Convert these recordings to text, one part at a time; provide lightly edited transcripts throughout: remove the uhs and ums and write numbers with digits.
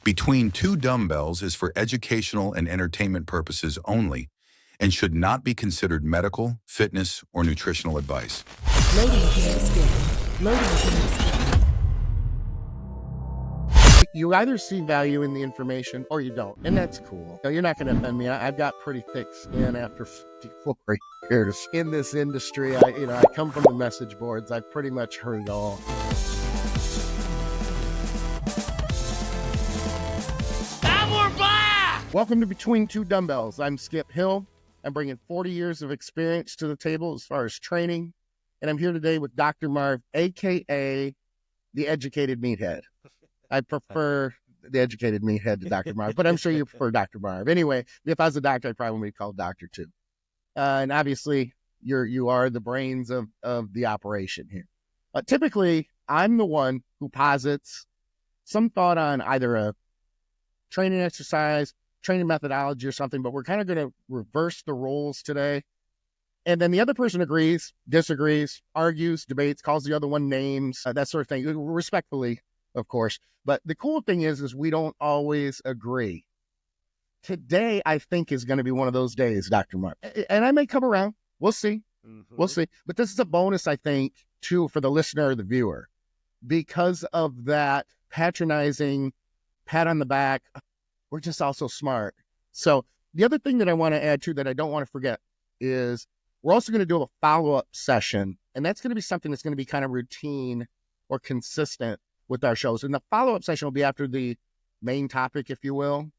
Between Two Dumbbells is for educational and entertainment purposes only and should not be considered medical, fitness, or nutritional advice. Loading team. Loading team. You either see value in the information or you don't, and that's cool. You're not going to offend me. I've got pretty thick skin after 54 years in this industry. I come from the message boards. I've pretty much heard it all. Welcome to Between Two Dumbbells. I'm Skip Hill. I'm bringing 40 years of experience to the table as far as training, and I'm here today with Dr. Marv, a.k.a. the Educated Meathead. I prefer the Educated Meathead to Dr. Marv, but I'm sure you prefer Dr. Marv. Anyway, if I was a doctor, I'd probably be called Doctor too. And obviously, you are the brains of the operation here. Typically, I'm the one who posits some thought on either a training exercise, training methodology or something, but we're kind of going to reverse the roles today. And then the other person agrees, disagrees, argues, debates, calls the other one names, that sort of thing, respectfully, of course. But the cool thing is we don't always agree. Today, I think, is going to be one of those days, Dr. Mark. And I may come around. We'll see. Mm-hmm. We'll see. But this is a bonus, I think, too, for the listener or the viewer. Because of that patronizing pat on the back, we're just also smart. So the other thing that I want to add to that I don't want to forget is we're also going to do a follow-up session, and that's going to be something that's going to be kind of routine or consistent with our shows. And the follow-up session will be after the main topic, if you will.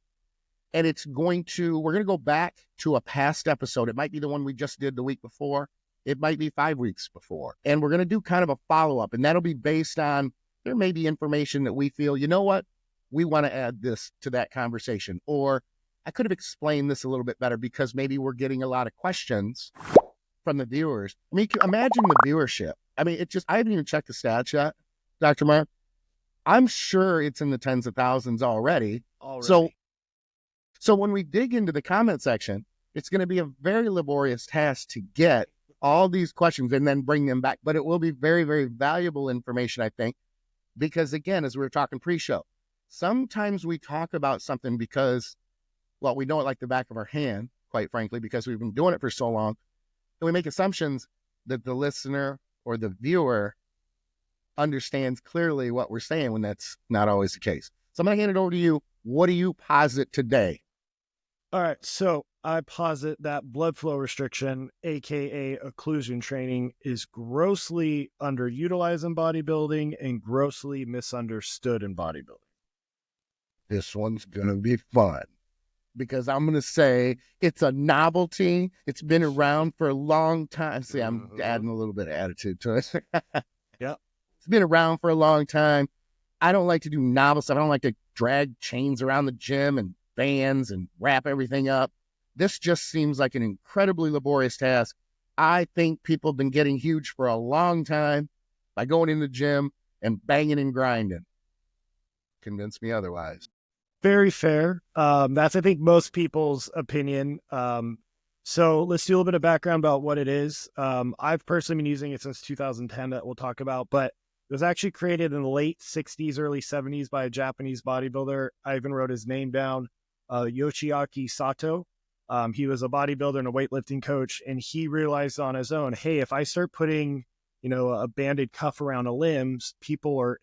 And we're going to go back to a past episode. It might be the one we just did the week before. It might be 5 weeks before. And we're going to do kind of a follow-up, and that'll be based on, there may be information that we feel, you know what? We want to add this to that conversation, or I could have explained this a little bit better because maybe we're getting a lot of questions from the viewers. I mean, imagine the viewership. I mean, I haven't even checked the stats yet, Dr. Mark. I'm sure it's in the tens of thousands already. So when we dig into the comment section, it's going to be a very laborious task to get all these questions and then bring them back. But it will be very, very valuable information, I think, because again, as we were talking pre-show, sometimes we talk about something because, well, we know it like the back of our hand, quite frankly, because we've been doing it for so long. And we make assumptions that the listener or the viewer understands clearly what we're saying when that's not always the case. So I'm going to hand it over to you. What do you posit today? All right. So I posit that blood flow restriction, aka occlusion training, is grossly underutilized in bodybuilding and grossly misunderstood in bodybuilding. This one's going to be fun because I'm going to say it's a novelty. It's been around for a long time. See, I'm adding a little bit of attitude to it. Yeah. It's been around for a long time. I don't like to do novel stuff. I don't like to drag chains around the gym and bands and wrap everything up. This just seems like an incredibly laborious task. I think people have been getting huge for a long time by going in the gym and banging and grinding. Convince me otherwise. Very fair. That's, I think, most people's opinion. So let's do a little bit of background about what it is. I've personally been using it since 2010 that we'll talk about, but it was actually created in the late 60s, early 70s by a Japanese bodybuilder. I even wrote his name down, Yoshiaki Sato. He was a bodybuilder and a weightlifting coach, and he realized on his own, hey, if I start putting, a banded cuff around a limb,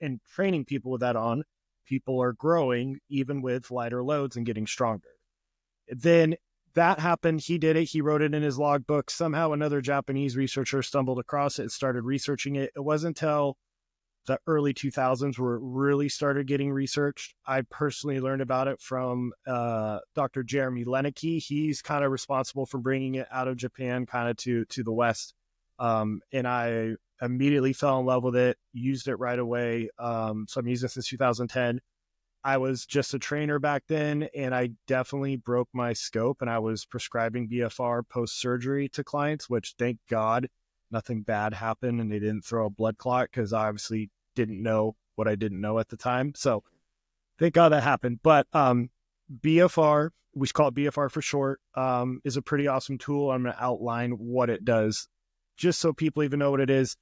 and training people with that on, people are growing even with lighter loads and getting stronger. Then that happened. He did it. He wrote it in his logbook. Somehow another Japanese researcher stumbled across it and started researching it. It wasn't until the early 2000s where it really started getting researched. I personally learned about it from Dr. Jeremy Lenicky. He's kind of responsible for bringing it out of Japan kind of to the West. And I immediately fell in love with it, used it right away. So I'm using it since 2010. I was just a trainer back then, and I definitely broke my scope, and I was prescribing BFR post-surgery to clients, which thank God nothing bad happened and they didn't throw a blood clot, because I obviously didn't know what I didn't know at the time. So thank God that happened. But BFR, we call it BFR for short, is a pretty awesome tool. I'm going to outline what it does just so people even know what it is.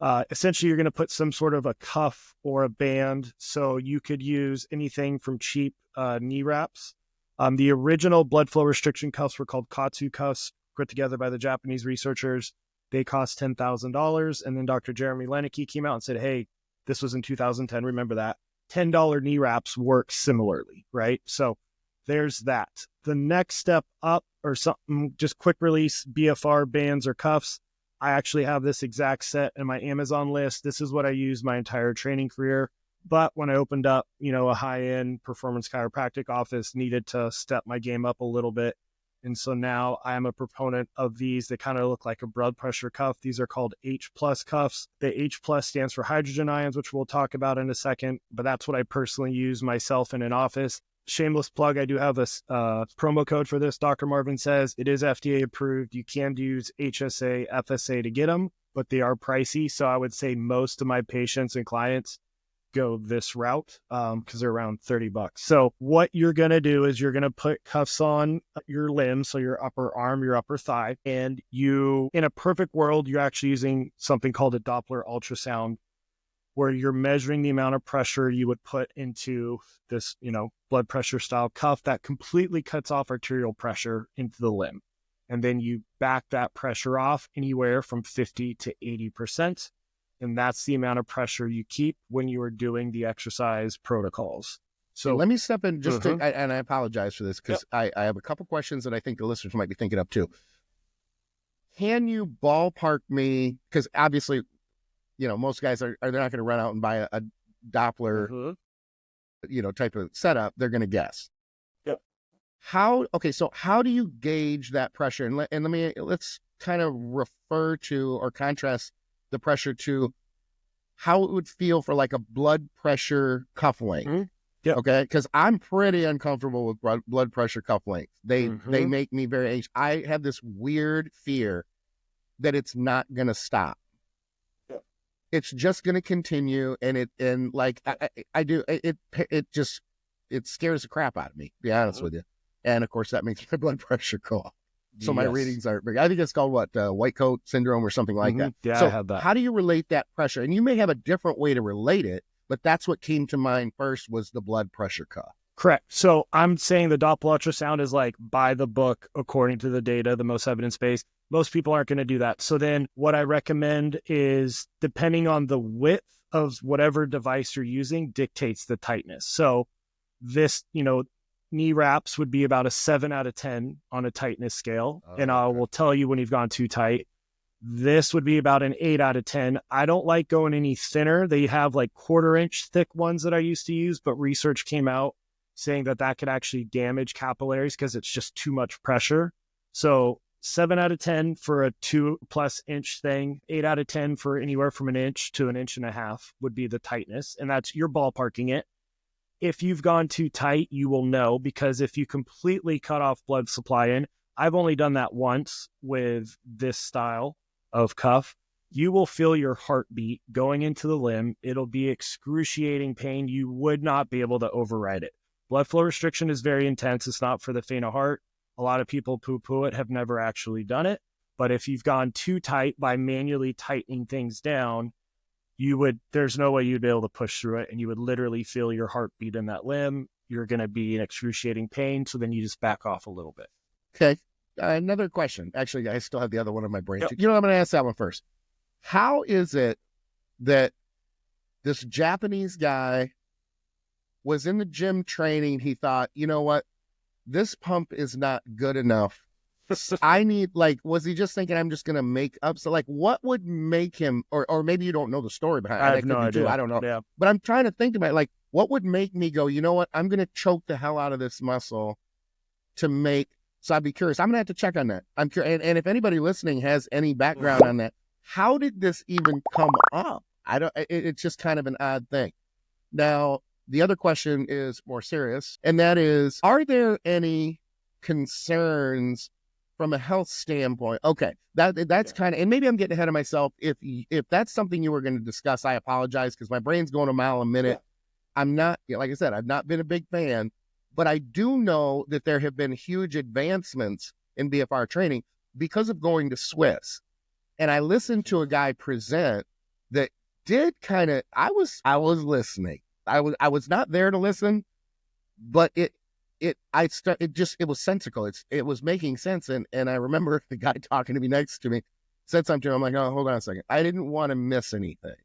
Essentially, you're going to put some sort of a cuff or a band. So you could use anything from cheap knee wraps. The original blood flow restriction cuffs were called Katsu cuffs, put together by the Japanese researchers. They cost $10,000. And then Dr. Jeremy Lenicky came out and said, hey, this was in 2010. Remember that. $10 knee wraps work similarly, right? So there's that. The next step up, or something, just quick release BFR bands or cuffs. I actually have this exact set in my Amazon list. This is what I use my entire training career. But when I opened up, a high-end performance chiropractic office, needed to step my game up a little bit. And so now I am a proponent of these. They kind of look like a blood pressure cuff. These are called H+ cuffs. The H+ stands for hydrogen ions, which we'll talk about in a second. But that's what I personally use myself in an office. Shameless plug, I do have a promo code for this. Dr. Marvin says it is FDA approved. You can use HSA, FSA to get them, but they are pricey. So I would say most of my patients and clients go this route because they're around $30. So what you're going to do is you're going to put cuffs on your limbs, so your upper arm, your upper thigh, and you, in a perfect world, you're actually using something called a Doppler ultrasound, where you're measuring the amount of pressure you would put into this, blood pressure style cuff that completely cuts off arterial pressure into the limb. And then you back that pressure off anywhere from 50 to 80%. And that's the amount of pressure you keep when you are doing the exercise protocols. So let me step in just to, and I apologize for this because I have a couple questions that I think the listeners might be thinking of too. Can you ballpark me? Because obviously, most guys they're not going to run out and buy a Doppler, type of setup. They're going to guess. Yep. So how do you gauge that pressure? And let's kind of refer to or contrast the pressure to how it would feel for like a blood pressure cuff length. Mm-hmm. Yep. Okay. Because I'm pretty uncomfortable with blood pressure cuff length. They make me very anxious. I have this weird fear that it's not going to stop. It's just going to continue, and it scares the crap out of me, to be honest with you. And of course, that makes my blood pressure go up. So my readings are big. I think it's called white coat syndrome or something like that. Yeah, so I have that. How do you relate that pressure? And you may have a different way to relate it, but that's what came to mind first was the blood pressure cuff. Correct. So I'm saying the Doppler ultrasound is like by the book, according to the data, the most evidence-based. Most people aren't going to do that. So then what I recommend is, depending on the width of whatever device you're using, dictates the tightness. So this, knee wraps would be about a 7 out of 10 on a tightness scale. And I will tell you when you've gone too tight. This would be about an 8 out of 10. I don't like going any thinner. They have like 1/4 inch thick ones that I used to use, but research came out saying that could actually damage capillaries because it's just too much pressure. So 7 out of 10 for a 2+ inch thing, 8 out of 10 for anywhere from an inch to an inch and a half would be the tightness. And that's, you're ballparking it. If you've gone too tight, you will know, because if you completely cut off blood supply in, I've only done that once with this style of cuff, you will feel your heartbeat going into the limb. It'll be excruciating pain. You would not be able to override it. Blood flow restriction is very intense. It's not for the faint of heart. A lot of people poo-poo it, have never actually done it. But if you've gone too tight by manually tightening things down, there's no way you'd be able to push through it, and you would literally feel your heartbeat in that limb. You're going to be in excruciating pain. So then you just back off a little bit. Okay. Another question. Actually, I still have the other one in my brain. Yep. I'm going to ask that one first. How is it that this Japanese guy was in the gym training? He thought, you know what? This pump is not good enough. I need, was he just thinking I'm just going to make up? So what would make him, or maybe you don't know the story behind it. I have no idea. I don't know. Yeah. But I'm trying to think about it, what would make me go, you know what? I'm going to choke the hell out of this muscle to make, so I'd be curious. I'm going to have to check on that. I'm curious. And if anybody listening has any background on that, how did this even come up? It's just kind of an odd thing. Now, the other question is more serious, and that is, are there any concerns from a health standpoint? Okay, that's kind of, and maybe I'm getting ahead of myself. If that's something you were going to discuss, I apologize because my brain's going a mile a minute. Yeah. I'm not, like I said, I've not been a big fan, but I do know that there have been huge advancements in BFR training because of going to Swiss. And I listened to a guy present that did kind of, I was listening. I was not there to listen, but it was sensical. It was making sense. And I remember the guy talking to me next to me said something. I'm like, oh, hold on a second. I didn't want to miss anything.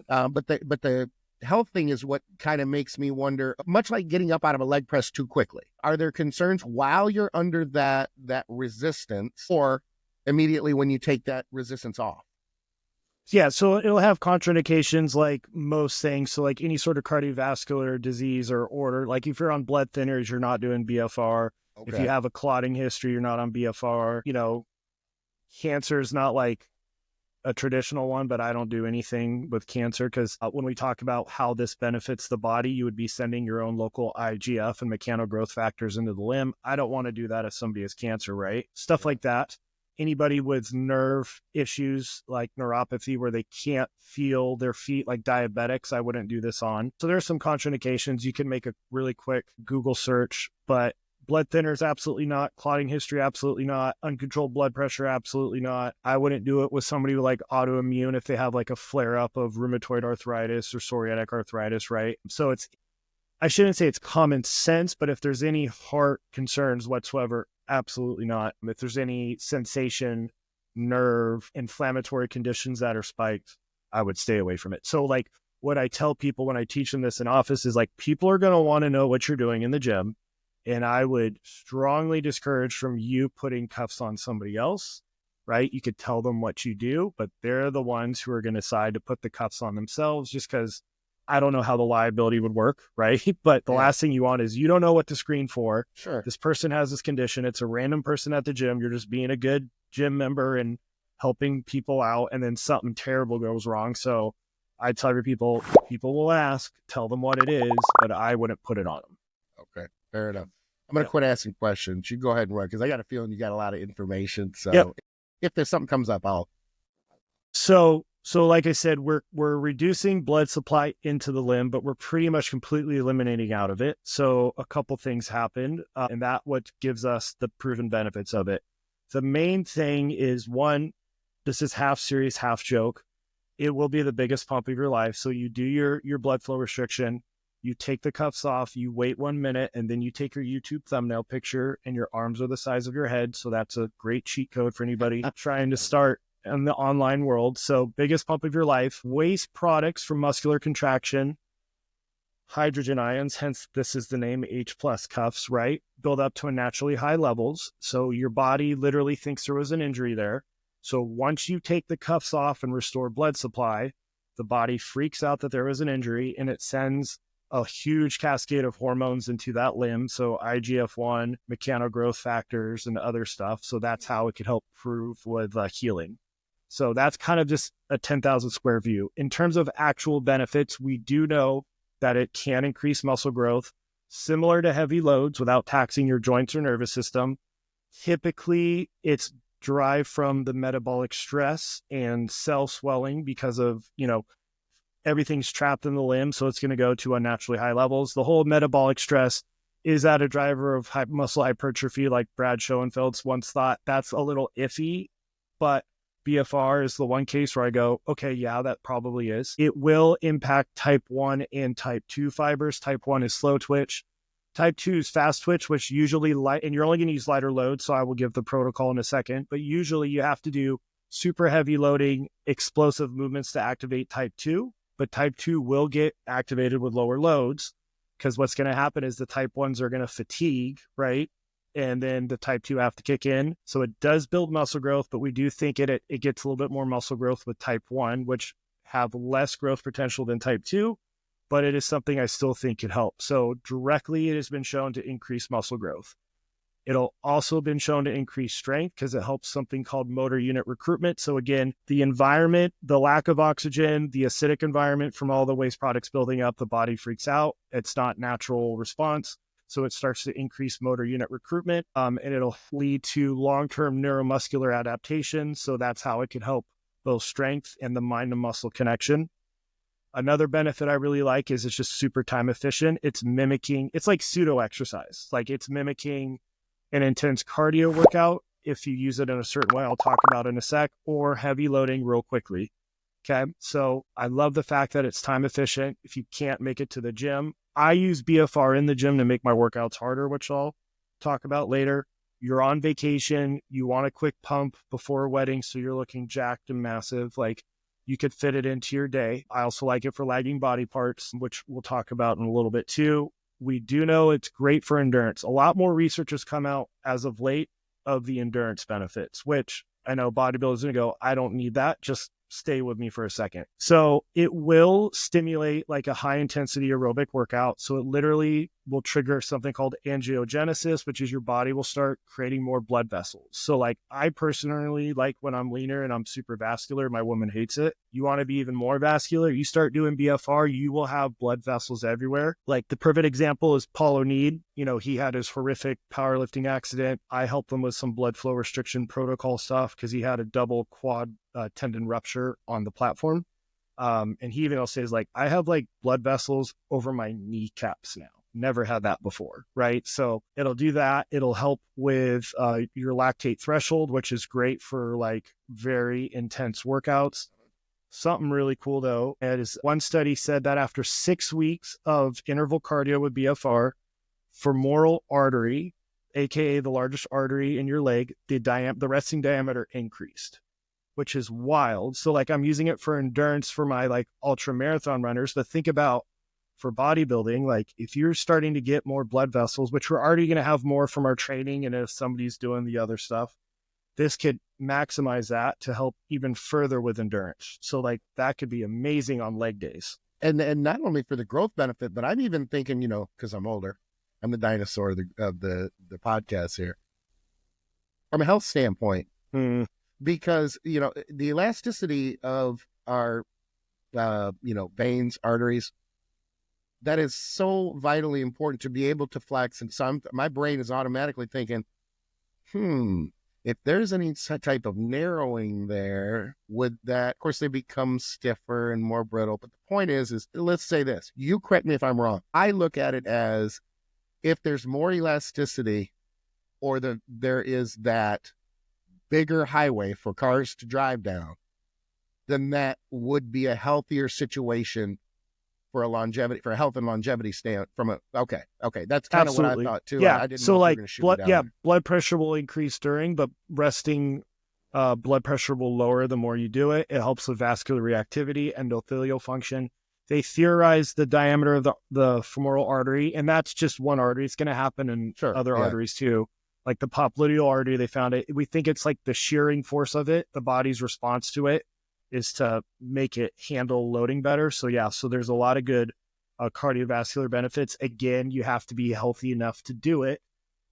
But the health thing is what kind of makes me wonder, much like getting up out of a leg press too quickly. Are there concerns while you're under that resistance, or immediately when you take that resistance off? Yeah, so it'll have contraindications like most things. So like any sort of cardiovascular disease or order, like if you're on blood thinners, you're not doing BFR. Okay. If you have a clotting history, you're not on BFR. Cancer is not like a traditional one, but I don't do anything with cancer because when we talk about how this benefits the body, you would be sending your own local IGF and mechanogrowth factors into the limb. I don't want to do that if somebody has cancer, right? Stuff like that. Anybody with nerve issues like neuropathy where they can't feel their feet, like diabetics, I wouldn't do this on. So there's some contraindications. You can make a really quick Google search, but blood thinners, absolutely not. Clotting history, absolutely not. Uncontrolled blood pressure, absolutely not. I wouldn't do it with somebody with like autoimmune if they have like a flare up of rheumatoid arthritis or psoriatic arthritis, right? So I shouldn't say it's common sense, but if there's any heart concerns whatsoever, absolutely not. If there's any sensation, nerve, inflammatory conditions that are spiked, I would stay away from it. So like what I tell people when I teach them this in office is like, people are going to want to know what you're doing in the gym. And I would strongly discourage from you putting cuffs on somebody else, right? You could tell them what you do, but they're the ones who are going to decide to put the cuffs on themselves just because I don't know how the liability would work, right? But the last thing you want is you don't know what to screen for. Sure. This person has this condition. It's a random person at the gym. You're just being a good gym member and helping people out. And then something terrible goes wrong. So I tell every people will ask, tell them what it is, but I wouldn't put it on them. Okay. Fair enough. I'm going to quit asking questions. You go ahead and run because I got a feeling you got a lot of information. So if there's something comes up, I'll. So like I said, we're reducing blood supply into the limb, but we're pretty much completely eliminating out of it. So a couple things happened, and that what gives us the proven benefits of it. The main thing is, one, this is half serious, half joke. It will be the biggest pump of your life. So you do your blood flow restriction, you take the cuffs off, you wait 1 minute, and then you take your YouTube thumbnail picture and your arms are the size of your head. So that's a great cheat code for anybody trying to start in the online world. So biggest pump of your life, waste products from muscular contraction, hydrogen ions, hence this is the name H+ cuffs, right? Build up to a naturally high levels. So your body literally thinks there was an injury there. So once you take the cuffs off and restore blood supply, the body freaks out that there was an injury and it sends a huge cascade of hormones into that limb. So IGF-1, mechanogrowth factors, and other stuff. So that's how it could help prove with healing. So that's kind of just a 10,000 square view. In terms of actual benefits, we do know that it can increase muscle growth, similar to heavy loads without taxing your joints or nervous system. Typically, it's derived from the metabolic stress and cell swelling because of, everything's trapped in the limb. So it's going to go to unnaturally high levels. The whole metabolic stress is that a driver of muscle hypertrophy, like Brad Schoenfeld's once thought. That's a little iffy, but BFR is the one case where I go, okay, yeah, that probably is. It will impact type 1 and type 2 fibers. Type 1 is slow twitch. Type 2 is fast twitch, which usually light, and you're only going to use lighter loads, so I will give the protocol in a second. But usually you have to do super heavy loading, explosive movements to activate type 2. But type 2 will get activated with lower loads because what's going to happen is the type 1s are going to fatigue, right? And then the type 2 have to kick in. So it does build muscle growth, but we do think it gets a little bit more muscle growth with type 1, which have less growth potential than type 2, but it is something I still think could help. So directly, it has been shown to increase muscle growth. It'll also been shown to increase strength because it helps something called motor unit recruitment. So again, the environment, the lack of oxygen, the acidic environment from all the waste products building up, the body freaks out. It's not natural response. So it starts to increase motor unit recruitment, and it'll lead to long-term neuromuscular adaptation. So that's how it can help both strength and the mind to muscle connection. Another benefit I really like is it's just super time efficient. It's like pseudo exercise. Like it's mimicking an intense cardio workout if you use it in a certain way I'll talk about in a sec, or heavy loading real quickly. Okay. So I love the fact that it's time efficient. If you can't make it to the gym, I use BFR in the gym to make my workouts harder, which I'll talk about later. You're on vacation. You want a quick pump before a wedding. So you're looking jacked and massive. Like, you could fit it into your day. I also like it for lagging body parts, which we'll talk about in a little bit too. We do know it's great for endurance. A lot more research has come out as of late of the endurance benefits, which I know bodybuilders are going to go, I don't need that. Just stay with me for a second. So it will stimulate like a high intensity aerobic workout. So it literally will trigger something called angiogenesis, which is your body will start creating more blood vessels. So like I personally like when I'm leaner and I'm super vascular, my woman hates it. You want to be even more vascular, you start doing BFR, you will have blood vessels everywhere. Like the perfect example is Paul O'Neill. You know, he had his horrific powerlifting accident. I helped him with some blood flow restriction protocol stuff because he had a double quad tendon rupture on the platform. And he even will say is like, I have like blood vessels over my kneecaps now. Never had that before, right? So it'll do that. It'll help with your lactate threshold, which is great for like very intense workouts. Something really cool though, is one study said that after 6 weeks of interval cardio with BFR, femoral artery, aka the largest artery in your leg, the resting diameter increased, which is wild. So like I'm using it for endurance for my like ultra marathon runners, but think about for bodybuilding, like if you're starting to get more blood vessels, which we're already going to have more from our training, and if somebody's doing the other stuff, this could maximize that to help even further with endurance. So like that could be amazing on leg days. And not only for the growth benefit, but I'm even thinking, you know, because I'm older, I'm the dinosaur of the podcast here. From a health standpoint, because, you know, the elasticity of our, you know, veins, arteries, that is so vitally important to be able to flex. And so my brain is automatically thinking, if there's any type of narrowing there, would that, of course, they become stiffer and more brittle. But the point is let's say this, you correct me if I'm wrong. I look at it as if there's more elasticity or there is that bigger highway for cars to drive down, then that would be a healthier situation for a health and longevity stand from a, okay. That's kind of what I thought too. Yeah. I didn't so know like, blood, blood pressure will increase during, but resting blood pressure will lower the more you do it. It helps with vascular reactivity, endothelial function. They theorize the diameter of the femoral artery, and that's just one artery. It's going to happen in other arteries too. Like the popliteal artery, they found it. We think it's like the shearing force of it, the body's response to it, is to make it handle loading better. So yeah, so there's a lot of good cardiovascular benefits. Again, you have to be healthy enough to do it.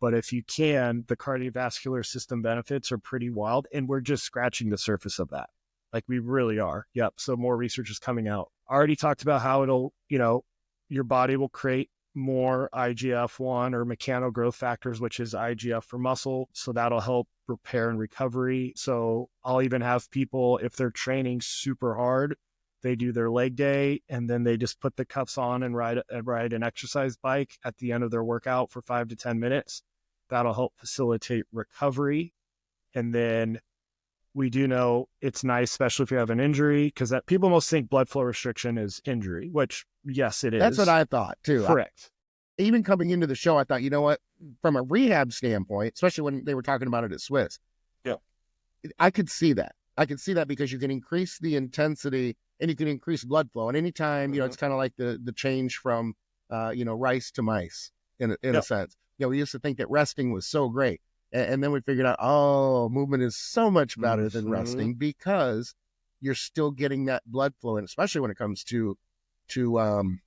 But if you can, the cardiovascular system benefits are pretty wild. And we're just scratching the surface of that. Like we really are. Yep. So more research is coming out. I already talked about how it'll, you know, your body will create more IGF-1 or mechano growth factors, which is IGF for muscle. So that'll help repair and recovery. So I'll even have people, if they're training super hard, they do their leg day and then they just put the cuffs on and ride an exercise bike at the end of their workout for 5 to 10 minutes. That'll help facilitate recovery. And then we do know it's nice, especially if you have an injury, because that people most think blood flow restriction is injury, which yes, it is. That's what I thought too. Correct. Even coming into the show, I thought, you know what, from a rehab standpoint, especially when they were talking about it at Swiss, I could see that. I could see that because you can increase the intensity and you can increase blood flow. And anytime, you know, it's kind of like the change from, you know, rice to mice in a sense. You know, we used to think that resting was so great. And then we figured out, oh, movement is so much better than resting because you're still getting that blood flow. And especially when it comes to I'm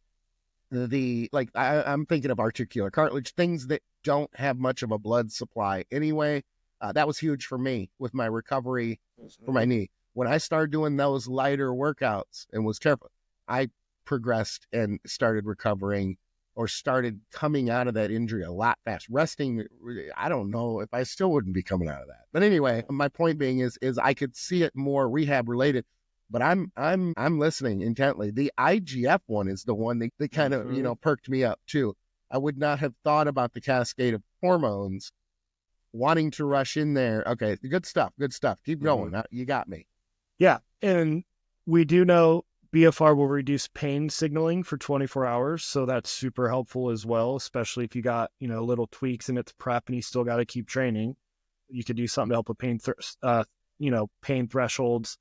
thinking of articular cartilage, things that don't have much of a blood supply anyway. That was huge for me with my recovery for my knee. When I started doing those lighter workouts and was careful, I progressed and started recovering or started coming out of that injury a lot fast. Resting, I don't know if I still wouldn't be coming out of that. But anyway, my point being is I could see it more rehab related. But I'm listening intently. The IGF one is the one that kind of, you know, perked me up too. I would not have thought about the cascade of hormones wanting to rush in there. Okay, good stuff. Keep going. You got me. Yeah. And we do know BFR will reduce pain signaling for 24 hours. So that's super helpful as well, especially if you got, little tweaks in its prep and you still got to keep training. You could do something to help with pain thresholds.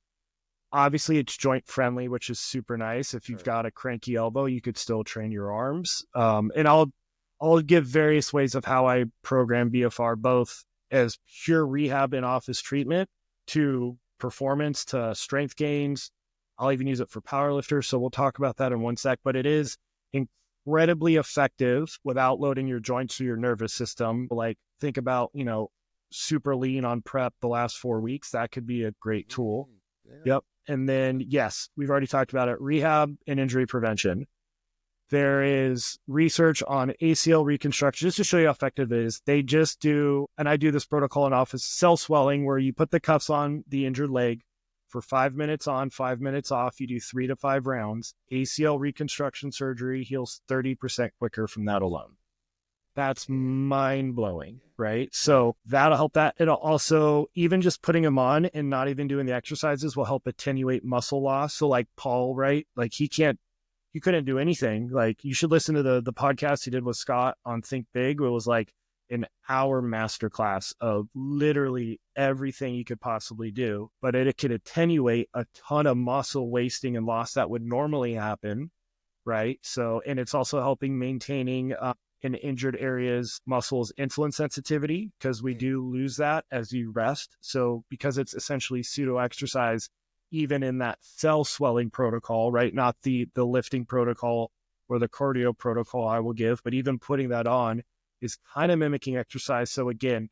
Obviously, it's joint friendly, which is super nice. If you've got a cranky elbow, you could still train your arms. And I'll give various ways of how I program BFR, both as pure rehab and office treatment to performance to strength gains. I'll even use it for powerlifters. So we'll talk about that in one sec, but it is incredibly effective without loading your joints or your nervous system. Like think about, super lean on prep the last 4 weeks. That could be a great tool. Yep. And then, yes, we've already talked about it. Rehab and injury prevention. There is research on ACL reconstruction, just to show you how effective it is. They just do, and I do this protocol in office, cell swelling, where you put the cuffs on the injured leg for 5 minutes on, 5 minutes off. You do 3 to 5 rounds. ACL reconstruction surgery heals 30% quicker from that alone. That's mind-blowing, right? So that'll help that. It'll also, even just putting them on and not even doing the exercises will help attenuate muscle loss. So like Paul, right? Like he couldn't do anything. Like you should listen to the podcast he did with Scott on Think Big. It was like an hour masterclass of literally everything you could possibly do, but it could attenuate a ton of muscle wasting and loss that would normally happen, right? So, and it's also helping maintaining in injured areas muscles insulin sensitivity, because we do lose that as you rest. So because it's essentially pseudo exercise, even in that cell swelling protocol, right? Not the lifting protocol or the cardio protocol I will give, but even putting that on is kind of mimicking exercise. So again,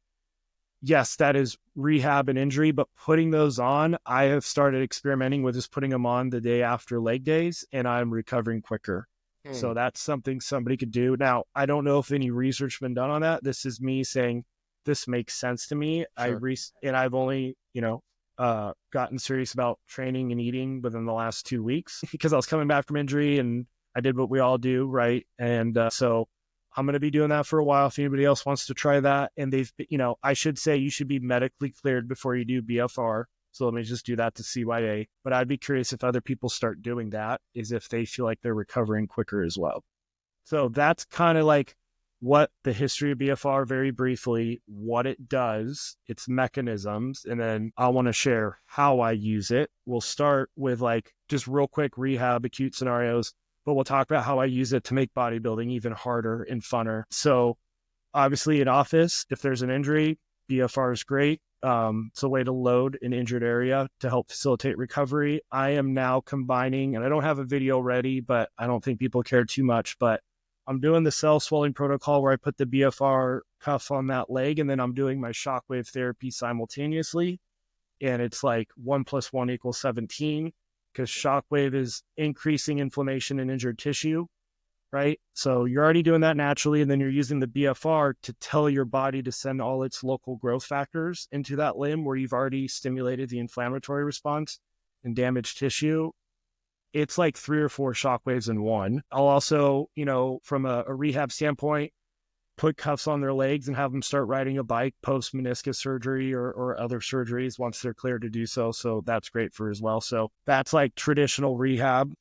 yes, that is rehab and injury, but putting those on, I have started experimenting with just putting them on the day after leg days, and I'm recovering quicker. So that's something somebody could do. Now, I don't know if any research has been done on that. This is me saying this makes sense to me. Sure. And I've only, gotten serious about training and eating within the last 2 weeks because I was coming back from injury and I did what we all do, right? And so I'm going to be doing that for a while if anybody else wants to try that. And they've, I should say you should be medically cleared before you do BFR. So let me just do that to CYA. But I'd be curious if other people start doing that, is if they feel like they're recovering quicker as well. So that's kind of like what the history of BFR, very briefly, what it does, its mechanisms, and then I want to share how I use it. We'll start with like just real quick rehab, acute scenarios, but we'll talk about how I use it to make bodybuilding even harder and funner. So obviously in office, if there's an injury, BFR is great. It's a way to load an injured area to help facilitate recovery. I am now combining, and I don't have a video ready, but I don't think people care too much, but I'm doing the cell swelling protocol where I put the BFR cuff on that leg, and then I'm doing my shockwave therapy simultaneously. And it's like 1 + 1 = 17, because shockwave is increasing inflammation in injured tissue, right? So you're already doing that naturally, and then you're using the BFR to tell your body to send all its local growth factors into that limb where you've already stimulated the inflammatory response and damaged tissue. It's like 3 or 4 shockwaves in one. I'll also, from a rehab standpoint, put cuffs on their legs and have them start riding a bike post meniscus surgery or other surgeries once they're cleared to do so. So that's great for as well. So that's like traditional rehab.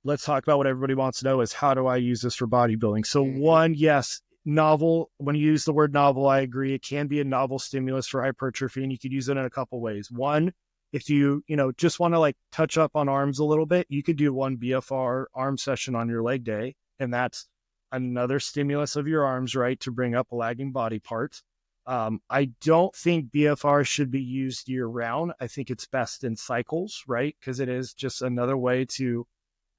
Let's talk about what everybody wants to know is, how do I use this for bodybuilding? So one, yes, novel. When you use the word novel, I agree. It can be a novel stimulus for hypertrophy, and you could use it in a couple ways. One, if you, just want to like touch up on arms a little bit, you could do one BFR arm session on your leg day. And that's another stimulus of your arms, right? To bring up a lagging body part. I don't think BFR should be used year round. I think it's best in cycles, right? Because it is just another way to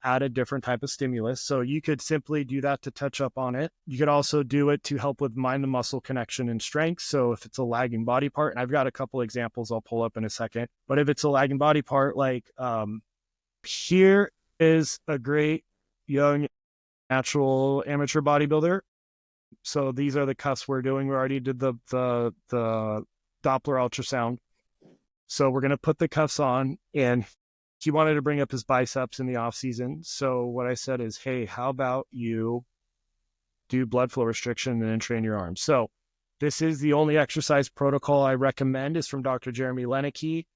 add a different type of stimulus. So you could simply do that to touch up on it. You could also do it to help with mind to muscle connection and strength. So if it's a lagging body part, and I've got a couple examples I'll pull up in a second, but if it's a lagging body part, like here is a great young natural amateur bodybuilder. So these are the cuffs we're doing. We already did the Doppler ultrasound. So we're going to put the cuffs on, and he wanted to bring up his biceps in the off season. So what I said is, hey, how about you do blood flow restriction and then train your arms? So this is the only exercise protocol I recommend, is from Dr. Jeremy Lenicky.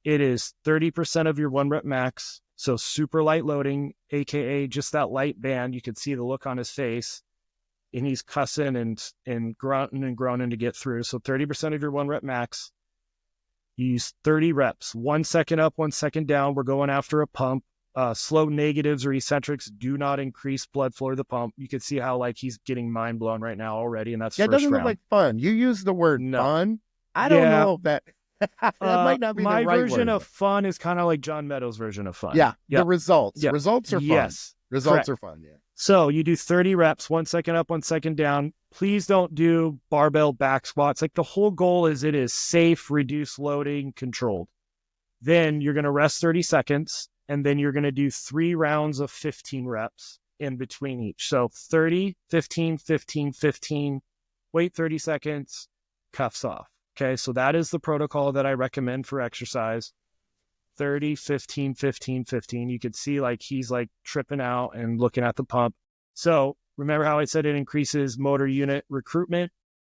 it is 30% of your 1 rep max. So super light loading, AKA just that light band. You can see the look on his face, and he's cussing and grunting and groaning to get through. So 30% of your 1 rep max. You use 30 reps, 1 second up, 1 second down. We're going after a pump. Slow negatives or eccentrics do not increase blood flow to the pump. You can see how like he's getting mind blown right now already, and that's Yeah, it first doesn't look round. like fun. You use the word No. fun. I don't Yeah. know if that that might not be my the right version word. of fun is kind of like John Meadows' version of fun. Yeah, Yep. the results. Yep. Results are fun. Yes. Results correct. are fun. Yeah. So you do 30 reps, 1 second up, 1 second down. Please don't do barbell back squats. Like the whole goal is it is safe, reduced loading, controlled. Then you're going to rest 30 seconds, and then you're going to do 3 rounds of 15 reps in between each. So 30, 15, 15, 15, wait 30 seconds, cuffs off. Okay, so that is the protocol that I recommend for exercise. 30, 15, 15, 15. You could see like he's like tripping out and looking at the pump. So remember how I said it increases motor unit recruitment?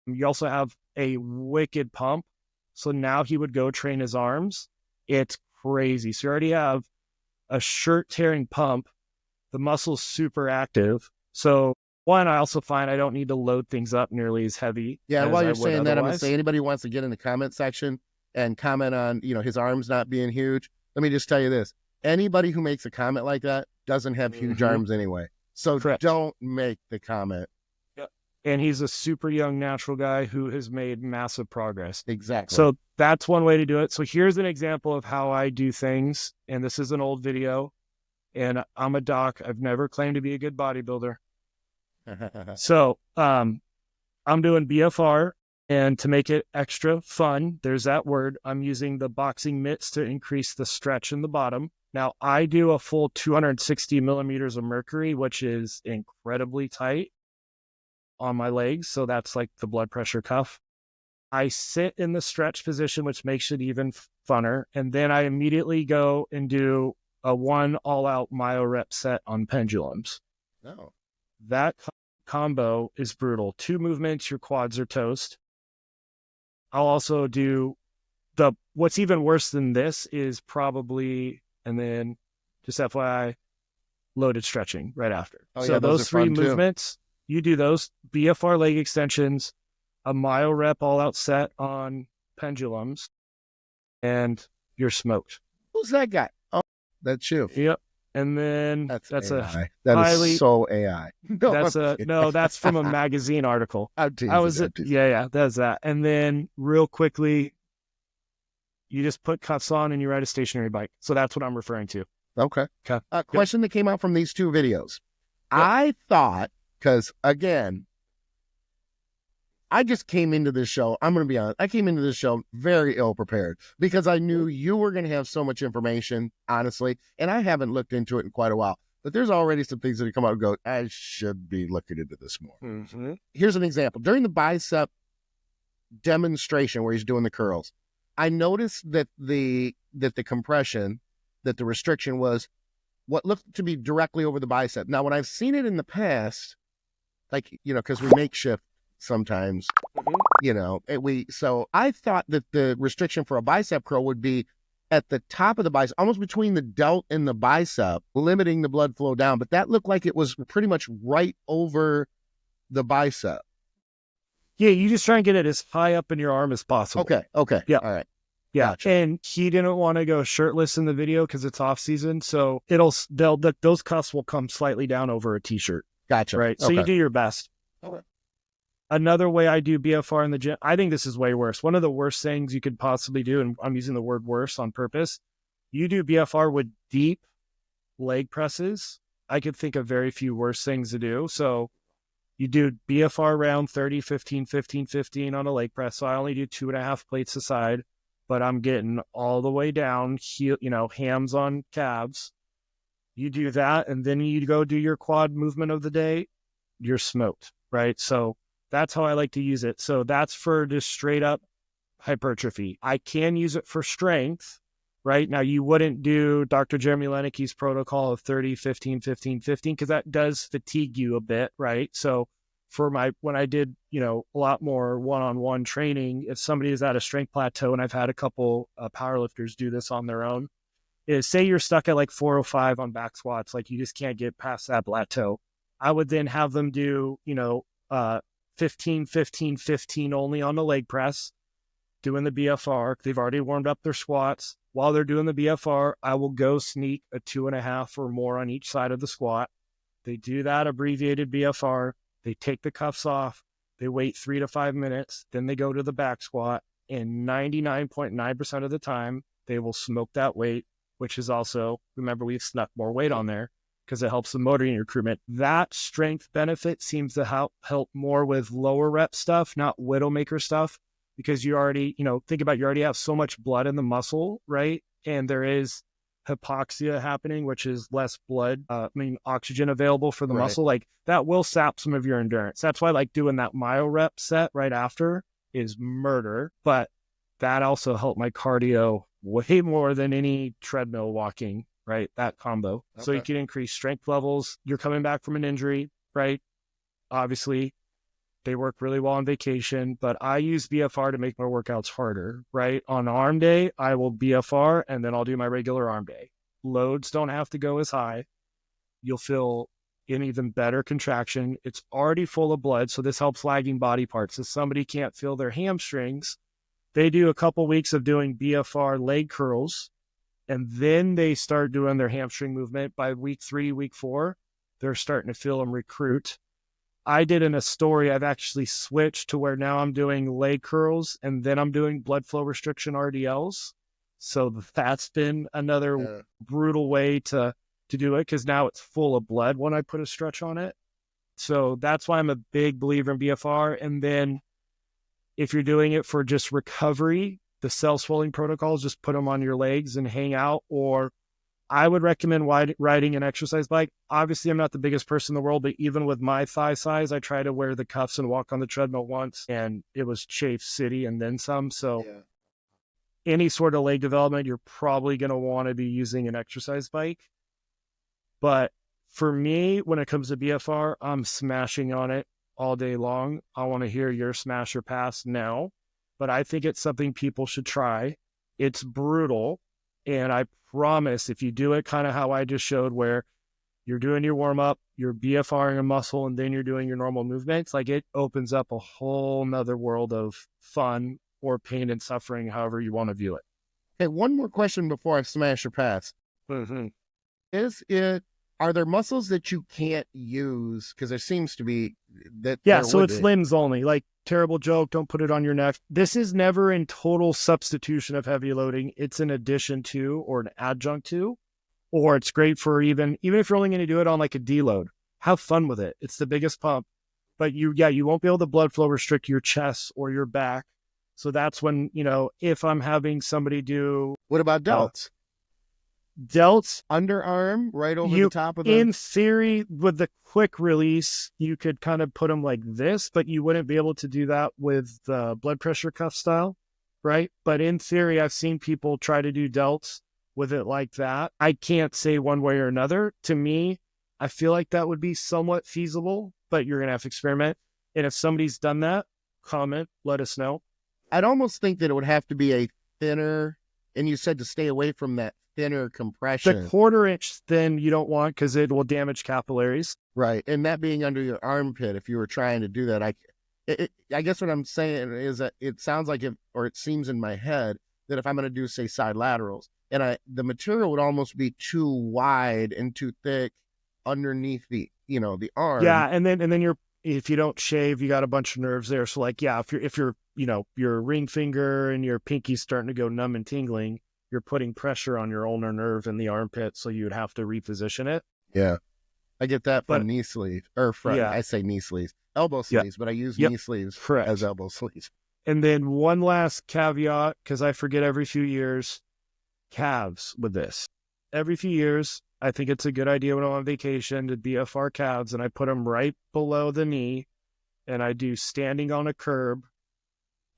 You also have a wicked pump. So now he would go train his arms. It's crazy. So you already have a shirt tearing pump. The muscle's super active. So one, I also find I don't need to load things up nearly as heavy. Yeah, as while I you're would saying that, I'm going to otherwise. say anybody who wants to get in the comment section and comment on, his arms not being huge. Let me just tell you this. Anybody who makes a comment like that doesn't have huge Mhm. arms anyway. So Correct. don't make the comment. And he's a super young natural guy who has made massive progress. Exactly. So that's one way to do it. So here's an example of how I do things. And this is an old video. And I'm a doc. I've never claimed to be a good bodybuilder. So I'm doing BFR. And to make it extra fun, there's that word. I'm using the boxing mitts to increase the stretch in the bottom. Now, I do a full 260 millimeters of mercury, which is incredibly tight on my legs. So that's like the blood pressure cuff. I sit in the stretch position, which makes it even funner. And then I immediately go and do a 1 all-out myo rep set on pendulums. No. That combo is brutal. 2 movements, your quads are toast. I'll also do what's even worse than this is probably, and then just FYI, loaded stretching right after. Oh, So yeah, those those are 3 fun, too. movements, you do those BFR leg extensions, a myo rep all out set on pendulums, and you're smoked. Who's that guy? Oh, that's you. Yep. And then that's AI. That highly- is so AI. No, that's I'm a kidding. no, that's from a magazine article. I'm teasing, I was I'm teasing. yeah, that's that. And then real quickly, you just put cuffs on and you ride a stationary bike. So that's what I'm referring to. Okay. Okay. A question that came out from these 2 videos. Yep. I thought, because again, I just came into this show. I'm going to be honest. I came into this show very ill prepared because I knew you were going to have so much information, honestly, and I haven't looked into it in quite a while. But there's already some things that come out and go, I should be looking into this more. Mm-hmm. Here's an example. During the bicep demonstration where he's doing the curls, I noticed that the compression, that the restriction was what looked to be directly over the bicep. Now, when I've seen it in the past, like, because we make shift sometimes, so I thought that the restriction for a bicep curl would be at the top of the bicep, almost between the delt and the bicep, limiting the blood flow down. But that looked like it was pretty much right over the bicep. Yeah, you just try and get it as high up in your arm as possible. Okay. Yeah. All right. Yeah. Gotcha. And he didn't want to go shirtless in the video because it's off season. So those cuffs will come slightly down over a t-shirt. Gotcha. Right. So Okay. you do your best. Okay. Another way I do BFR in the gym, I think this is way worse. One of the worst things you could possibly do, and I'm using the word worse on purpose, you do BFR with deep leg presses. I could think of very few worse things to do. So you do BFR round 30, 15, 15, 15 on a leg press. So I only do 2.5 plates aside, but I'm getting all the way down, hams on calves. You do that, and then you go do your quad movement of the day, you're smoked, right? So that's how I like to use it. So that's for just straight up hypertrophy. I can use it for strength, right? Now, you wouldn't do Dr. Jeremy Lenecke's protocol of 30, 15, 15, 15, because that does fatigue you a bit, right? So when I did, a lot more one-on-one training, if somebody is at a strength plateau, and I've had a couple powerlifters do this on their own, is say you're stuck at like 405 on back squats, like you just can't get past that plateau. I would then have them do, 15, 15, 15 only on the leg press, doing the BFR. They've already warmed up their squats. While they're doing the BFR, I will go sneak a 2.5 or more on each side of the squat. They do that abbreviated BFR. They take the cuffs off. They wait 3 to 5 minutes. Then they go to the back squat. And 99.9% of the time, they will smoke that weight, which is also, remember, we've snuck more weight on there because it helps the motoring recruitment. That strength benefit seems to help more with lower rep stuff, not widowmaker stuff, because you already, think about, you already have so much blood in the muscle, right? And there is hypoxia happening, which is less blood, oxygen available for the muscle. Like that will sap some of your endurance. That's why like doing that myo rep set right after is murder, but that also helped my cardio way more than any treadmill walking, right? That combo. Okay. So you can increase strength levels. You're coming back from an injury, right? Obviously, they work really well on vacation, but I use BFR to make my workouts harder, right? On arm day, I will BFR and then I'll do my regular arm day. Loads don't have to go as high. You'll feel an even better contraction. It's already full of blood, so this helps lagging body parts. If somebody can't feel their hamstrings, they do a couple weeks of doing BFR leg curls, and then they start doing their hamstring movement. By week 3, week 4, they're starting to feel them recruit. I did in a story, I've actually switched to where now I'm doing leg curls and then I'm doing blood flow restriction RDLs. So that's been another brutal way to do it, because now it's full of blood when I put a stretch on it. So that's why I'm a big believer in BFR. And then if you're doing it for just recovery, the cell swelling protocols, just put them on your legs and hang out. Or I would recommend riding an exercise bike. Obviously, I'm not the biggest person in the world, but even with my thigh size, I try to wear the cuffs and walk on the treadmill once, and it was Chafe City and then some. So any sort of leg development, you're probably going to want to be using an exercise bike. But for me, when it comes to BFR, I'm smashing on it all day long. I want to hear your smash or pass now, but I think it's something people should try. It's brutal. And I promise if you do it kind of how I just showed, where you're doing your warm up, you're BFRing a muscle, and then you're doing your normal movements, like it opens up a whole nother world of fun or pain and suffering, however you want to view it. Okay, one more question before I smash or pass. Mm-hmm. Are there muscles that you can't use? Because there seems to be that. Yeah, so it's limbs only. Like, terrible joke, don't put it on your neck. This is never in total substitution of heavy loading. It's an addition to or an adjunct to, or it's great for even if you're only going to do it on like a deload. Have fun with it. It's the biggest pump. But you won't be able to blood flow restrict your chest or your back. So that's when, if I'm having somebody do... What about delts? Delts, underarm, right over the top of them. In theory, with the quick release, you could kind of put them like this, but you wouldn't be able to do that with the blood pressure cuff style, right? But in theory, I've seen people try to do delts with it like that. I can't say one way or another. To me, I feel like that would be somewhat feasible, but you're going to have to experiment. And if somebody's done that, comment, let us know. I'd almost think that it would have to be a thinner, and you said to stay away from that thinner compression. The 1/4 inch thin you don't want because it will damage capillaries. Right. And that being under your armpit, if you were trying to do that, I guess what I'm saying is that it sounds like it seems in my head that if I'm going to do, say, side laterals, and the material would almost be too wide and too thick underneath the arm. Yeah. And then if you don't shave, you got a bunch of nerves there. So like, yeah, if you're, your ring finger and your pinky's starting to go numb and tingling, you're putting pressure on your ulnar nerve in the armpit, so you'd have to reposition it. Yeah. I get that from knee sleeves, or front. I say knee sleeves, elbow sleeves, but I use knee sleeves as elbow sleeves. And then one last caveat, because I forget every few years, calves with this. Every few years, I think it's a good idea when I'm on vacation to BFR calves, and I put them right below the knee, and I do standing on a curb,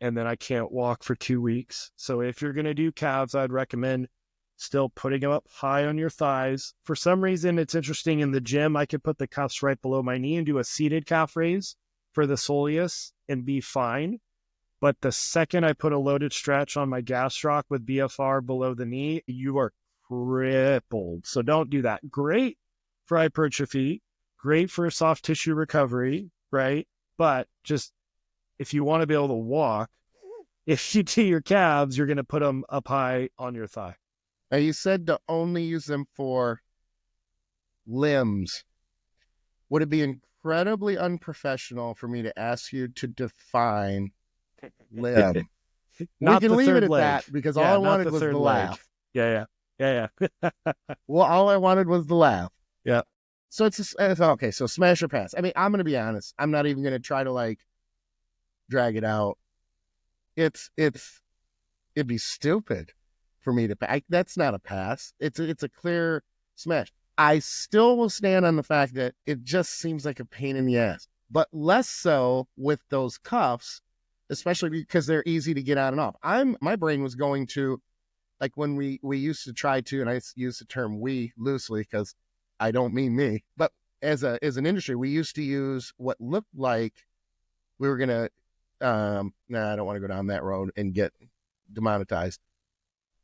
and then I can't walk for 2 weeks. So if you're going to do calves, I'd recommend still putting them up high on your thighs. For some reason, it's interesting in the gym, I could put the cuffs right below my knee and do a seated calf raise. for the soleus and be fine. But the second I put a loaded stretch on my gastroc with BFR below the knee, you are crippled. So don't do that. Great for hypertrophy, great for soft tissue recovery, right? But just if you want to be able to walk, if you do your calves, you're going to put them up high on your thigh. Now, you said to only use them for limbs. Would it be incredibly unprofessional for me to ask you to define limb? Not we can the leave third it at leg. that because all I not wanted the was third the leg. laugh. Yeah. Well, all I wanted was the laugh. Yeah. So it's okay. So smash or pass. I mean, I'm going to be honest. I'm not even going to try to like drag it out. It'd be stupid for me to pass. That's not a pass. It's a clear smash. I still will stand on the fact that it just seems like a pain in the ass, but less so with those cuffs, especially because they're easy to get on and off. My brain was going to, like when we used to try to, and I use the term we loosely because I don't mean me, but as an industry, we used to use what looked like we were gonna. I don't want to go down that road and get demonetized.